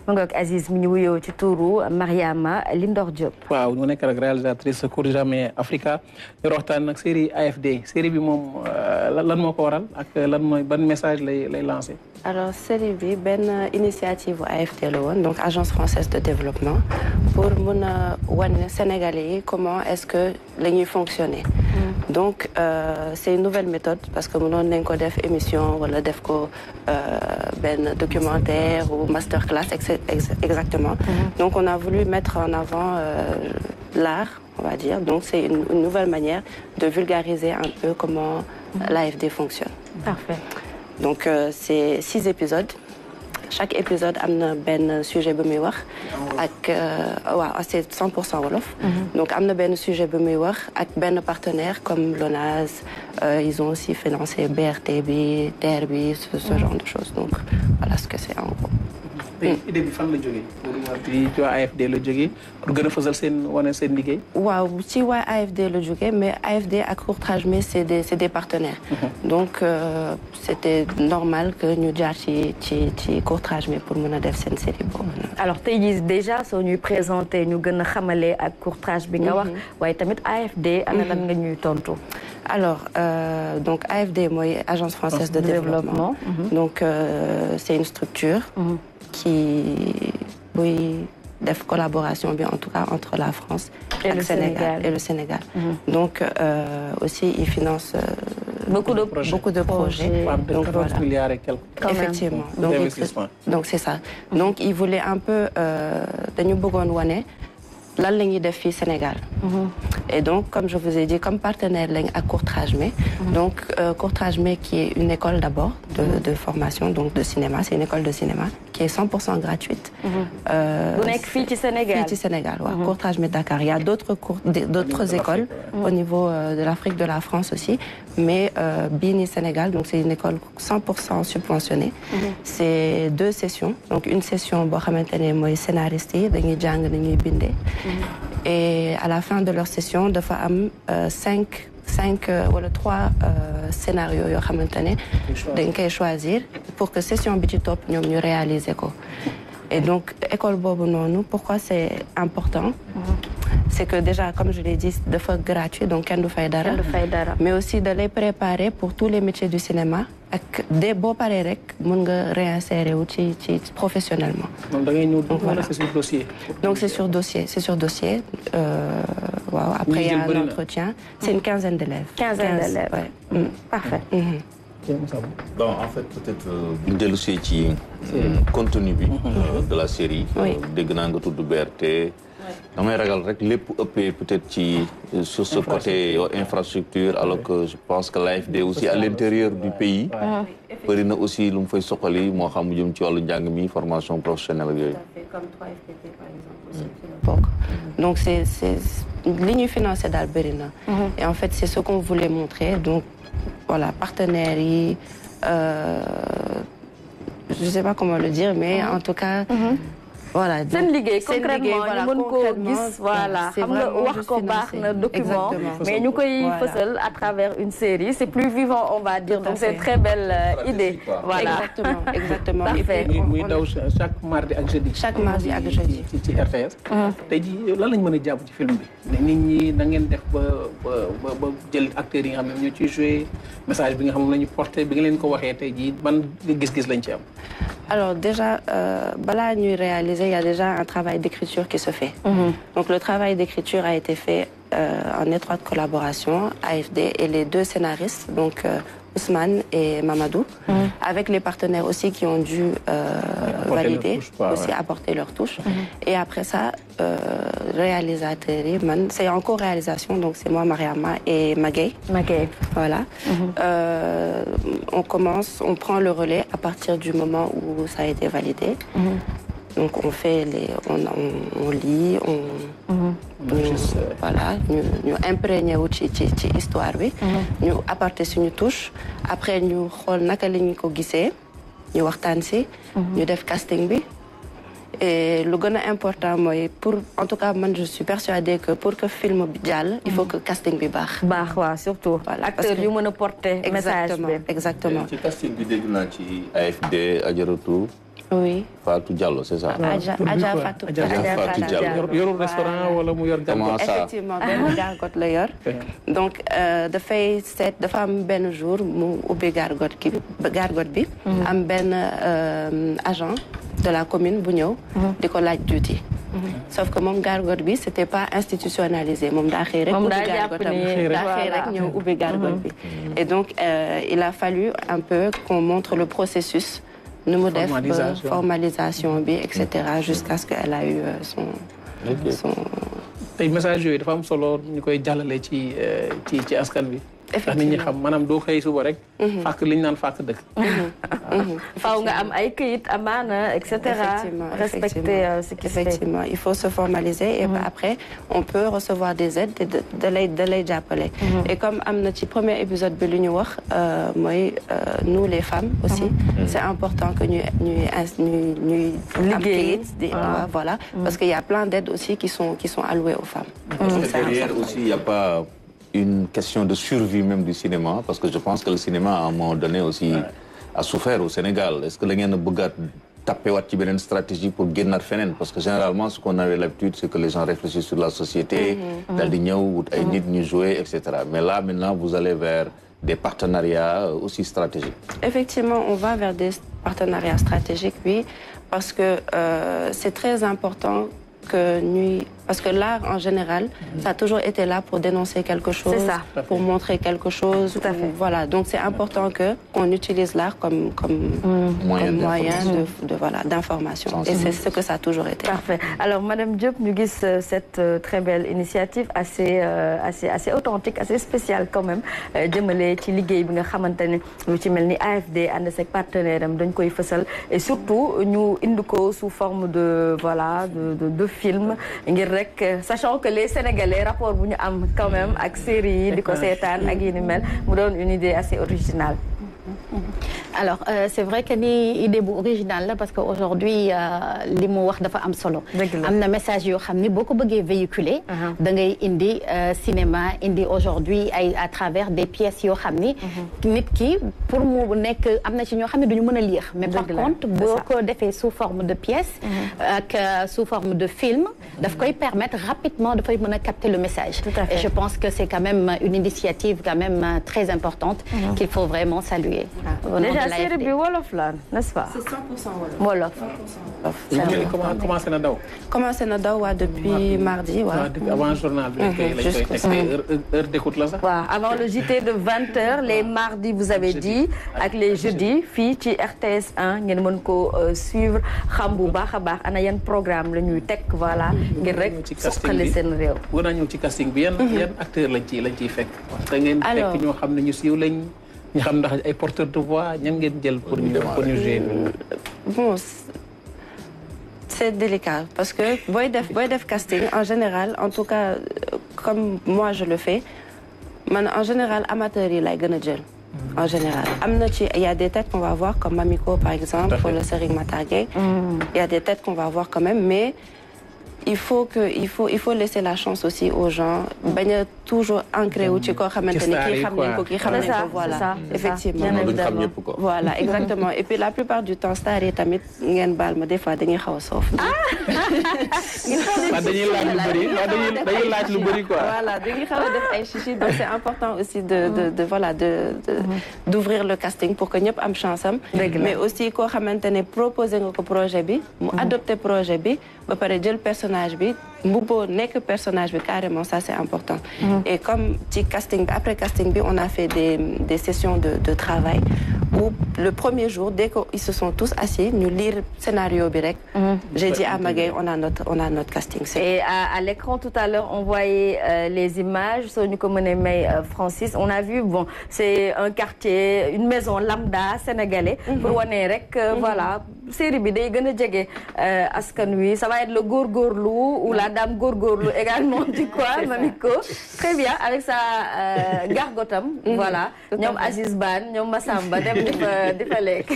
ma ngoog Aziz mi ñu wuyoo ci tuuru Mariama Lindor Diop. waaw ñu nekk rek réalisatrice Court Jamais Africa ñu waxtaan nag série AFD série bi moom lan moo ko waral ak lan mooy ban message lay lancé. alors série bi benn initiative AFD la woon donc agence française de développement pour mun a wane Sénégalais yi comment est-ce que la ñuy fonctionner. donc c'est une nouvelle méthode parce que mënoon nañ ko def émission wala def ko benn documentaire ou masterclass exactement. donc on a voulu mettre en avant l'art, on va dire. Donc c'est une nouvelle manière de vulgariser un peu comment l'AFD fonctionne. Parfait. Donc c'est 6 épisodes. Chaque épisode a un sujet bu muy wax ak waaw c'est 100% wolof. donc am na benn sujet bu muy wax ak benn partenaire comme l'ONAS. Ils ont aussi financé BRT bi TER bi ce genre de choses. donc voilà ce que c'est en gros. idée bi fan la jógee ci waa AFD la jógee pour gën a fësal wane seen liggéey. waaw ci waa AFD la jógee mais AFD ak Courtrajmé c'est des partenaires. donc c'était normal que ñu jaar ci Courtrajmé pour mën a def seen série boobu. alors tey jii déjà soo ñuy présenté ñu gën a xamale ak Courtraj bi nga wax waaye tamit AFD ana lan nga ñuy tontu. alors donc AFD mooy agence française de développement. donc c'est une structure. qui buy def collaboration bi en tout cas entre la France et le Sénégal. donc aussi ils financent beaucoup de projets. donc voilà milliards et quelques. effectivement donc c'est ça. donc ils voulaient un peu dañu bëggoon wane lan la ñuy def fii Sénégal. et donc comme je vous ai dit comme partenaire lañ ak Courtrajmé. donc Courtrajmé qui est une école d'abord de formation donc de cinéma c'est une école de cinéma qui est 100% gratuite. bu nekk fii ci Sénégal fii ci Sénégal waaw. Courtrajmé Dakar il y a d'autres écoles au niveau de l'Afrique de la France aussi mais bii nii Sénégal donc c'est une école 100% subventionnée. c'est 2 sessions donc une session boo xamante ne mooy scénariste yi dañuy jàng dañuy bindee. et à la fin de leur session dafa am 5 wala 3 scénarios yoo xamante ne dañ koy choisir pour que session bi ci topp ñoom ñu réaliser ko. et donc école boobu noonu pourquoi c'est important. c'est que déjà comme je l'ai dit dafa gratuit donc kenn du fay dara. mais aussi da lay préparer pour tous les métiers du cinéma ak dès boo paree rek mën nga réinsérer wu ci professionnellement. donc da ngay ñëw wala c'est sur dossier. donc c'est sur dossier waaw après il y a un entretien. c'est une quinzaine d'élèves. ouais. Parfait. bon en fait peut-être bu ñu dellu see ci contenu bi de la série. dégg naa nga tudd BRT. damay ragal rek lépp ëppee peut-être ci sur ce côté infrastructure alors que je pense que l'AFD aussi à l'intérieur du pays bëri na aussi lu mu fay soxali moo xam mu jëm ci wàllu njàng mi formation professionnelle ak yooyu. comme 3FPT par exemple aussi. donc c'est li ñuy financé daal bëri na. et en fait c'est ce qu'on voulait montrer donc voilà partenaires yi je sais pas comment le dire mais en tout cas. voilà seen liggéey concrètement ñu mën koo gis voilà xam nga wax ko baax na document mais ñu koy fësal à travers une série c'est plus vivant on va dire donc c'est une très belle idée voilà exactement parfait muy daw chaque mardi ak jeudi ci RTS tey jii lan lañ mën a jàpp ci film bi nit ñi da ngeen def ba jël acteurs yi nga xam ne ñoo ciy jouer message bi nga xam ne la ñu porté bi nga leen ko waxee tey jii ban gis-gis lañ ci am. alors déjà balaa ñuy réaliser il y a déjà un travail d'écriture qui se fait. Donc le travail d'écriture a été fait en étroite collaboration AFD et les 2 scénaristes donc Ousmane et Mamadou avec les partenaires aussi qui ont dû valider aussi apporter leur touche et après ça réalisateurs yi man c'est en co-réalisation donc c'est moi Mariama et Maguey voilà on prend le relais à partir du moment où ça a été validé. donc on fait on lit voilà ñu imprégné wu ci histoire bi. ñu apporter suñu touche après ñu xool naka la ñu ko gisee ñu waxtaan si. ñu def casting bi. et lu gën a important mooy pour en tout cas man je suis persuadée que pour que film bi jàll. il faut que casting bi baax. waaw surtout. voilà acteur yu mën a porter message bi. exactement ci casting bi dégg naa ci AFD Adjaratou Oui. Fatou Diallo, c'est ça? Adja Fatou Diallo. Yor restaurant wala mu yor Comment ça? Effectivement, ben gargote la yor. Donc dafay seet dafa am benn jour mu ubbi gargote bi am benn agent de la commune bu ñëw di ko laaj tuuti. Sauf que moom gargote bi c'était pas institutionnalisé moom daa xëy rek ubbi gargote bi. Et donc il a fallu un peu qu'on montre le processus. Nous def formalisation bi etc. jusqu'à ce qu'elle a eu son tey message yooyu dafa am solo ñu koy jàllale ci askan wi. ndax nit ñi xam maanaam doo xëy suba rek. fàkk li ñu naan fàkk dëkk. faaw nga am ay këyit amaana et cetera. respecter ce qui se fait. Effectivement, il faut se formaliser et après on peut recevoir des aides de lay jàppale. Et comme am na ci premier épisode bi lu ñu wax mooy nous les femmes aussi. C'est important que ñuy am këyit voilà parce qu'il y a plein d'aides aussi qui sont allouées aux femmes. Derrière aussi il y a pas une question de survie même du cinéma, parce que je pense que le cinéma, à un moment donné aussi, a souffert au Sénégal. Est-ce que vous avez tapé une stratégie pour gagner fenen? Parce que généralement, ce qu'on avait l'habitude, c'est que les gens réfléchissent sur la société, ou jouer, etc. Mais là, maintenant, vous allez vers des partenariats aussi stratégiques. Effectivement, on va vers des partenariats stratégiques, oui, parce que c'est très important parce que l'art en général, ça a toujours été là pour dénoncer quelque chose, pour montrer quelque chose. Tout à fait. Voilà, donc c'est important qu'on utilise l'art comme moyen d'information. Et c'est ce que ça a toujours été. Parfait. Alors, Madame Diop, nous avons cette très belle initiative assez authentique, assez spéciale quand même. Jëmale ci liggéey bi nga xamantene lu ci melni AFD and ak partenaire am dañ koy fessel et surtout ñu indi ko sous forme de film ngir sachant que les Sénégalais rapport bu ñu am quand même ak série yi di ko seetaan ak yi ni mel mu doon une idée assez originale. Alors c'est vrai que ni idée bu originale la parce que aujourd'hui li mu wax dafa am solo. am na message yoo xam ni boo ko bëggee véhiculer. da ngay indi cinéma indi aujourd'hui à travers des pièces yoo xam ni. nit ki pour mu nekk am na ci ñoo xam ne duñu mën a lire. mais par contre boo ko defee sous forme de pièce. ak sous forme de film. daf koy permettre rapidement dafay mën a capter le message. Et je pense que c'est quand même une initiative quand même très importante. qu'il faut vraiment saluer. Déjà série bi wolof la n'est-ce pas? C'est 100% wolof. Commencé na daw. Commencé na daw depuis mardi depuis avant journal bi heure d'écoute la sax. Avant le JT de 20h les mardis vous avez dit ak les jeudis fii ci RTS 1 ngeen mën ko suivre xam bu baax a baax ana yan programme la ñuy teg voilà ngir rek soxali seen réew. war naa ñëw ci casting bi yan acteur lañ ciy fekk. da ngeen fekk ñoo xam ne ñu siiw lañ. ñu xam ndax ay porteurs de voix ñan ngeen jël pour ñu jouer. Bon c'est délicat parce que booy def casting en général en tout cas comme moi je le fais man en général amateurs yi lay gën a jël. En général il y a des têtes qu'on va voir comme Mamiko par exemple pour le Serigne Matar Gueye. Il y a des têtes qu'on va voir quand même mais il faut laisser la chance aussi aux gens bañ a toujours ancré wu ci koo xamante ni kii xam nañ ko kii xam nañ ko voilà effectivement voilà exactement et puis la plupart du temps stars yi tamit ngeen baal ma des fois dañuy xaw a soof dañuy laaj lu bëri quoi voilà dañuy xaw a def ay chichi donc c'est important aussi d'ouvrir le casting pour que ñëpp am chance am mais aussi koo xamante ne proposé nga ko projet bi mu adopté projet bi ba pare jël personnage bi mbubboo nekk personnage bi carrément ça c'est important et comme ci casting bi après casting bi on a fait des sessions de travail où le premier jour dès qu'ils se sont tous assis ñu lire scénario bi rek j'ai dit à Magaye on a notre casting et à l'écran tout à l'heure on voyait les images soo ñu ko mënee may Francis on a vu bon c'est un quartier une maison lambda sénégalais pour wane rek voilà série bi day gën a jege askan wi ça va être le góorgóorlu ou la dame góorgóorlu également du quoi Mamiko très bien avec sa gargotam voilà ñoom Aziz Ban ñoom Massamba dem di fa lekk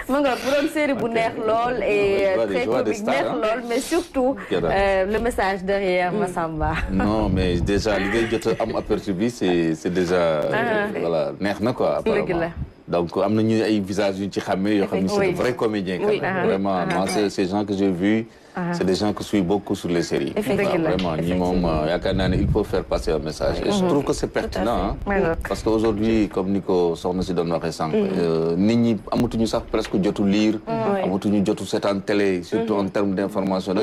mu nga bu doon série bu neex lool et très comique neex lool mais surtout le message derrière Massamba non mais déjà li ngay jot am aperçu bi c'est déjà voilà neex na quoi apparemment Donc, il y a des visages qui sont des vrais comédiens. Vraiment, moi, ces gens que j'ai vus, c'est des gens qui suivent beaucoup sur les séries. Vraiment, il faut faire passer un message. Et je trouve que c'est pertinent. Parce qu'aujourd'hui, comme Nico Sornosi donne récent, nous avons presque tout lire, nous avons tout cette en télé, surtout en termes d'information.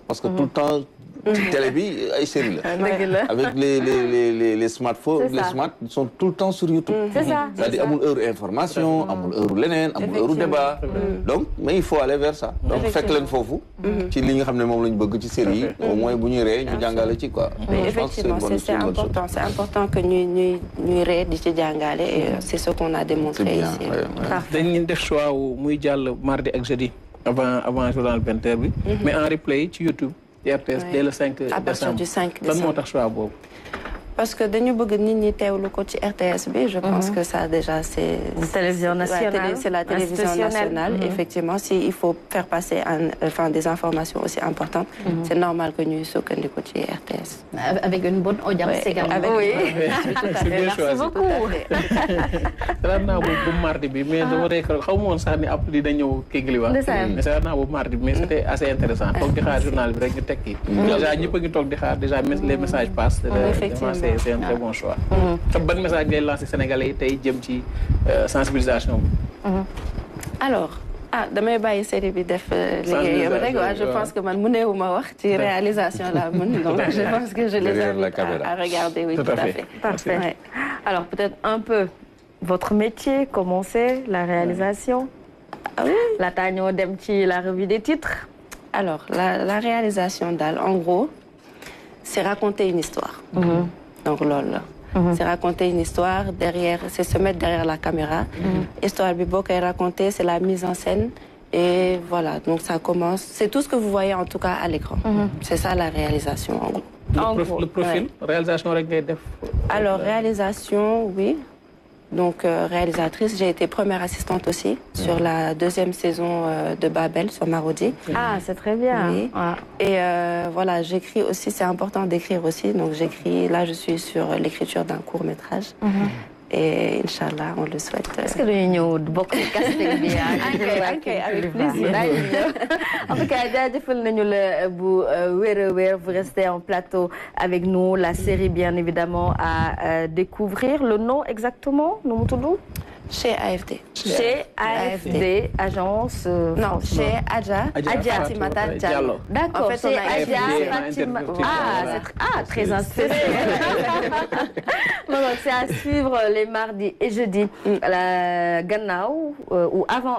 Parce que tout le temps, télé, série avec les smartphones, les smarts sont tout le temps sur YouTube. C'est ça. C'est-à-dire, il y a une information, il y a un débat. Donc, mais il faut aller vers ça. Donc, faites l'info. Si vous avez une série, au moins, vous avez une quoi. Effectivement, c'est important. C'est important que nous ayons et c'est ce qu'on a démontré ici. Nous avons choix mardi et jeudi avant le journal 20h, mais en replay sur YouTube. RTS dès le 5 décembre. À partir du 5 décembre. Parce que nous avons RTS, je pense que ça déjà c'est la télévision nationale. C'est la télévision nationale. Effectivement, s'il faut faire passer des informations aussi importantes, c'est normal que nous soyons côté RTS. Avec une bonne audience également. Oui, merci beaucoup. Mais c'était assez intéressant. Déjà, les messages passent. C'est un très bon choix. Quel message ngay lancer Sénégalais tey jëm ci sensibilisation. Alors, damay bàyyi série bi def liggéeyam rek je pense que man mëneewuma wax ci réalisation la mën donc je pense que je les invite à regarder. Oui, tout à fait. Parfait. Ouais. Alors peut-être un peu votre métier, comment c'est la réalisation. Oui. La ñoo dem ci la revue des titres. Alors la réalisation d'Al, en gros, c'est raconter une histoire. Donc lol. C'est raconter une histoire derrière, c'est se mettre derrière la caméra. Histoire bibo qu'elle raconter, c'est la mise en scène et voilà. Donc ça commence. C'est tout ce que vous voyez en tout cas à l'écran. C'est ça la réalisation en gros. Le profil, réalisation rek ngay def. Alors réalisation, oui. Donc réalisatrice, j'ai été première assistante aussi sur la 2e saison de Babel sur Marodi. Ah, c'est très bien. Oui. Et voilà, j'écris aussi, c'est important d'écrire aussi. Donc j'écris, là je suis sur l'écriture d'un court-métrage. Et Inch'Allah, on le souhaite. Est-ce que nous beaucoup de casting bien avec plaisir. En tout cas, vous restez en plateau avec nous. La série, bien évidemment, à découvrir. Le nom exactement, nous Chez AFD. Chez AFD, agence. Non, chez Adja Fatimata Diallo. D'accord, en fait, c'est Adja Fatimata. Très inspiré. Donc, c'est à suivre les mardis et jeudis. La Gannaaw ou avant